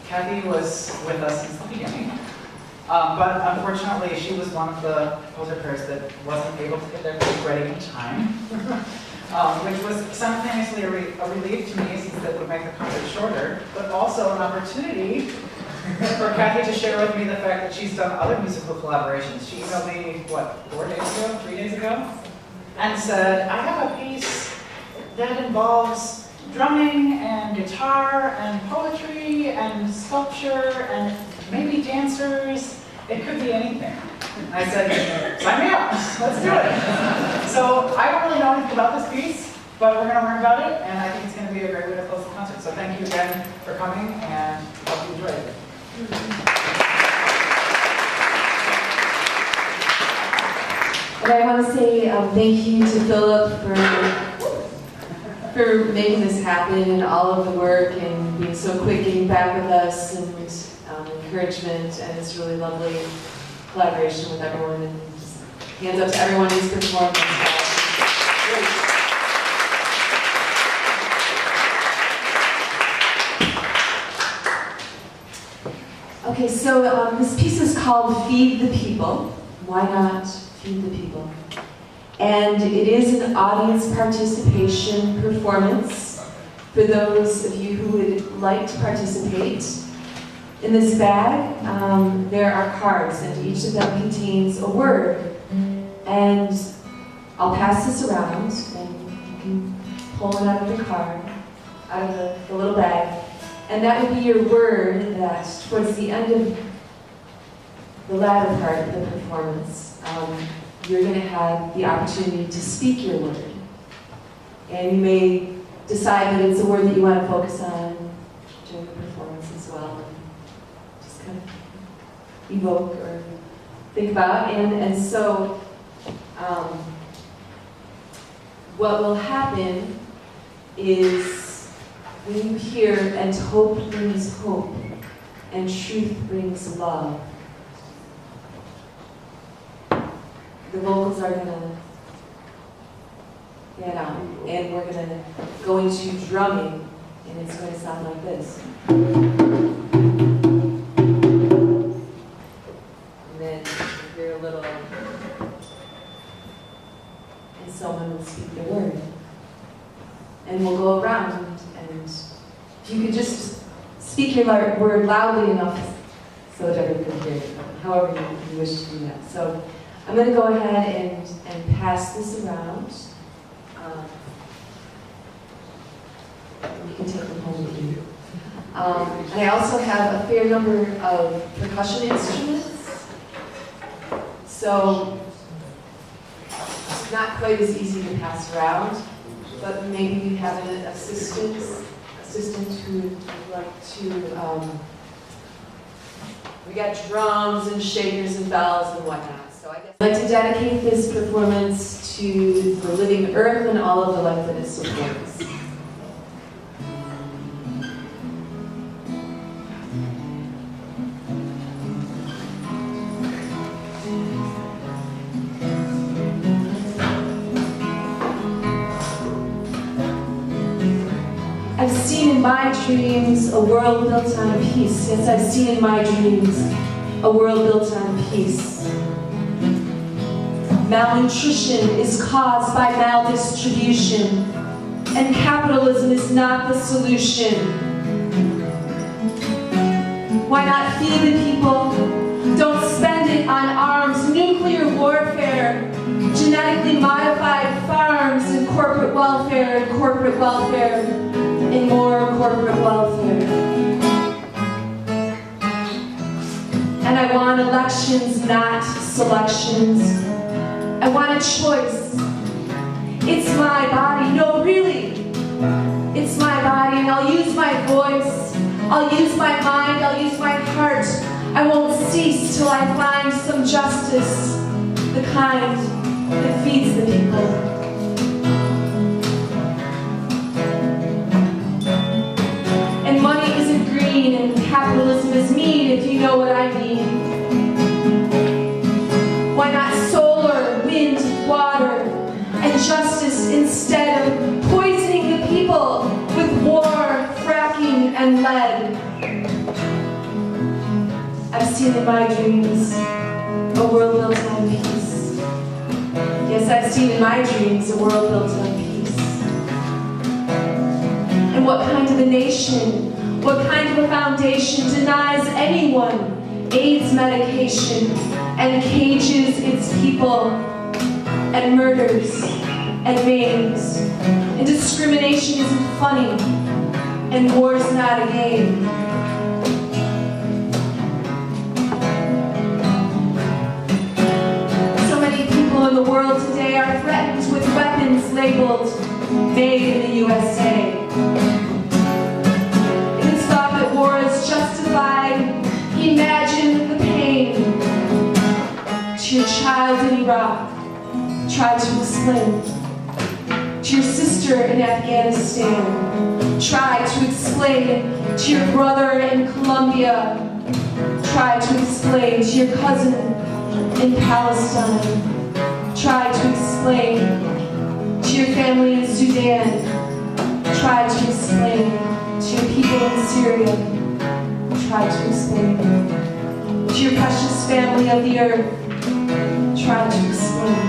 Kathie was with us since the beginning, but unfortunately she was one of the poster pairs that wasn't able to get their cake ready in time, which was simultaneously a relief to me since that would make the concert shorter, but also an opportunity for Kathie to share with me the fact that she's done other musical collaborations. She emailed me, what, 3 days ago? And said, I have a piece that involves drumming and guitar and poetry and sculpture and maybe dancers. It could be anything. I said, sign me up, let's do it. So I don't really know anything about this piece, but we're going to learn about it, and I think it's going to be a great way to close the concert. So thank you again for coming, and hope you enjoyed it. And I want to say thank you to Philip for making this happen and all of the work and being so quick getting back with us and encouragement, and it's really lovely collaboration with everyone, and just hands up to everyone who's performed. Okay, so this piece is called Feed the People. Why not feed the people? And it is an audience participation performance for those of you who would like to participate. In this bag, there are cards, and each of them contains a word. And I'll pass this around, and you can pull it out of your card, out of the little bag. And that would be your word that, towards the end of the latter part of the performance, you're going to have the opportunity to speak your word. And you may decide that it's a word that you want to focus on during the performance as well. And just kind of evoke or think about. And so what will happen is when you hear, and hope brings hope, and truth brings love, the vocals are going to get out, and we're going to go into drumming, and it's going to sound like this. And then you hear a little, and someone will speak the word. And we'll go around, and if you could just speak your word loudly enough so that everyone can hear it, however you wish to do that. So I'm going to go ahead and pass this around. You can take them home with you. And I also have a fair number of percussion instruments. So it's not quite as easy to pass around, but maybe you have an assistant who would like to, we got drums and shakers and bells and whatnot. So I guess I'd like to dedicate this performance to the living earth and all of the life that it supports. I've seen in my dreams a world built on peace. Yes, I've seen in my dreams a world built on peace. Malnutrition is caused by maldistribution, and capitalism is not the solution. Why not feed the people? Don't spend it on arms, nuclear warfare, genetically modified farms, and corporate welfare, and more corporate welfare. And I want elections, not selections. I want a choice. It's my body. No, really. It's my body, and I'll use my voice. I'll use my mind. I'll use my heart. I won't cease till I find some justice, the kind that feeds the people. And money isn't green, and capitalism is mean, if you know what I mean. Why not solar, wind, water, and justice instead of poisoning the people with war, fracking, and lead? seen in my dreams a world built on peace. Yes, I've seen in my dreams a world built on peace. And what kind of a nation, what kind of a foundation denies anyone AIDS medication and cages its people and murders and maims, and discrimination isn't funny and war's not a game? So many people in the world today are threatened with weapons labeled made in the USA. It is thought that war is justified. Imagine the pain. To your child in Iraq, try to explain. To your sister in Afghanistan, try to explain. To your brother in Colombia, try to explain. To your cousin in Palestine, try to explain. To your family in Sudan, try to explain. To your people in Syria, try to explain. To your precious family of the earth, try to explain.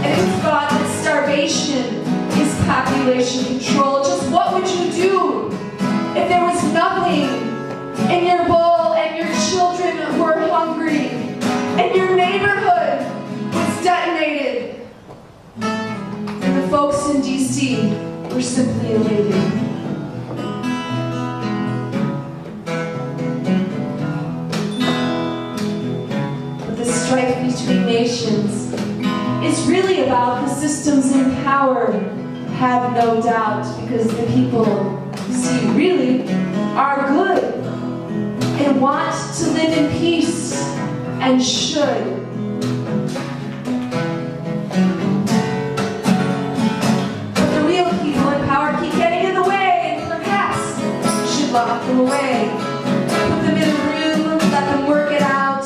And it's thought that starvation is population control. Just what would you do if there was nothing in your bowl and your children were hungry and your neighborhood was detonated and the folks in D.C. were simply elated? But the strife between nations is really about the systems in power, have no doubt, because the people, you see, really are good and want to live in peace and should. Lock them away, put them in a room, let them work it out,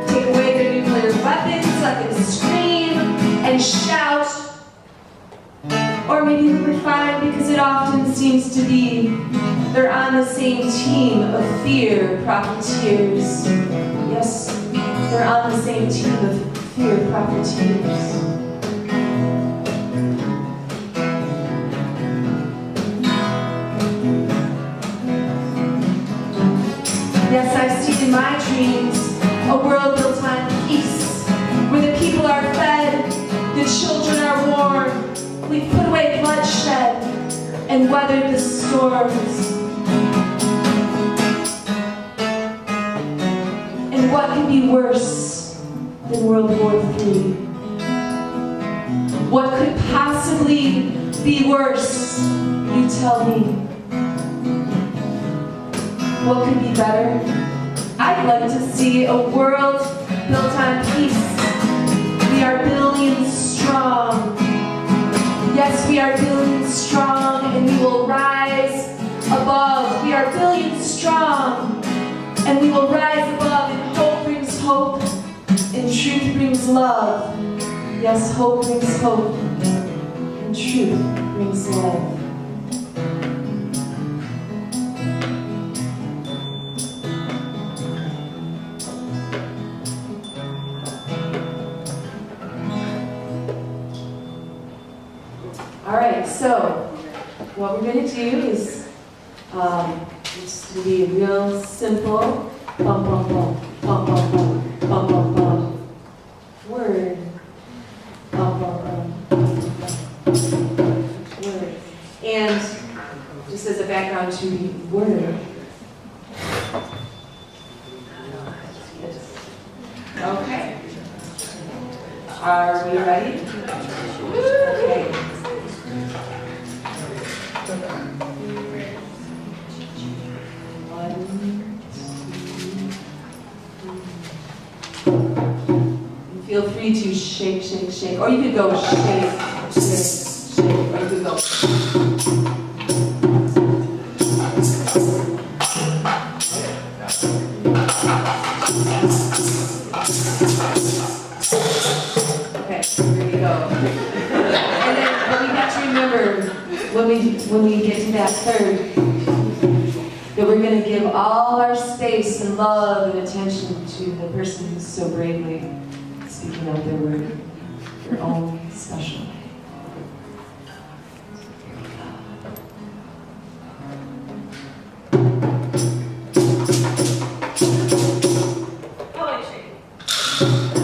take away their nuclear weapons, let them scream and shout. Or maybe they would find, because it often seems to be, they're on the same team of fear profiteers. Yes, they're on the same team of fear profiteers. Yes, I've seen in my dreams a world built on peace, where the people are fed, the children are warm, we've put away bloodshed and weathered the storms. And what could be worse than World War III? What could possibly be worse? You tell me. What could be better? I'd like to see a world built on peace. We are billions strong. Yes, we are billions strong, and we will rise above. We are billions strong, and we will rise above, and hope brings hope, and truth brings love. Yes, hope brings hope, and truth brings love. Alright, so what we're going to do is it's going to be a real simple bum bum bum bum bum bum bum bum bum word bum bum bum word, and just as a background to the word. Okay, are we ready? Okay. Feel free to shake, shake, shake. Or you could go shake, shake, shake. Or you could go. Okay, here we go. And then, but we have to remember, when we when we get to that third, that we're going to give all our space and love and attention to the person who's so bravely speaking out their word, their own special way. Poetry.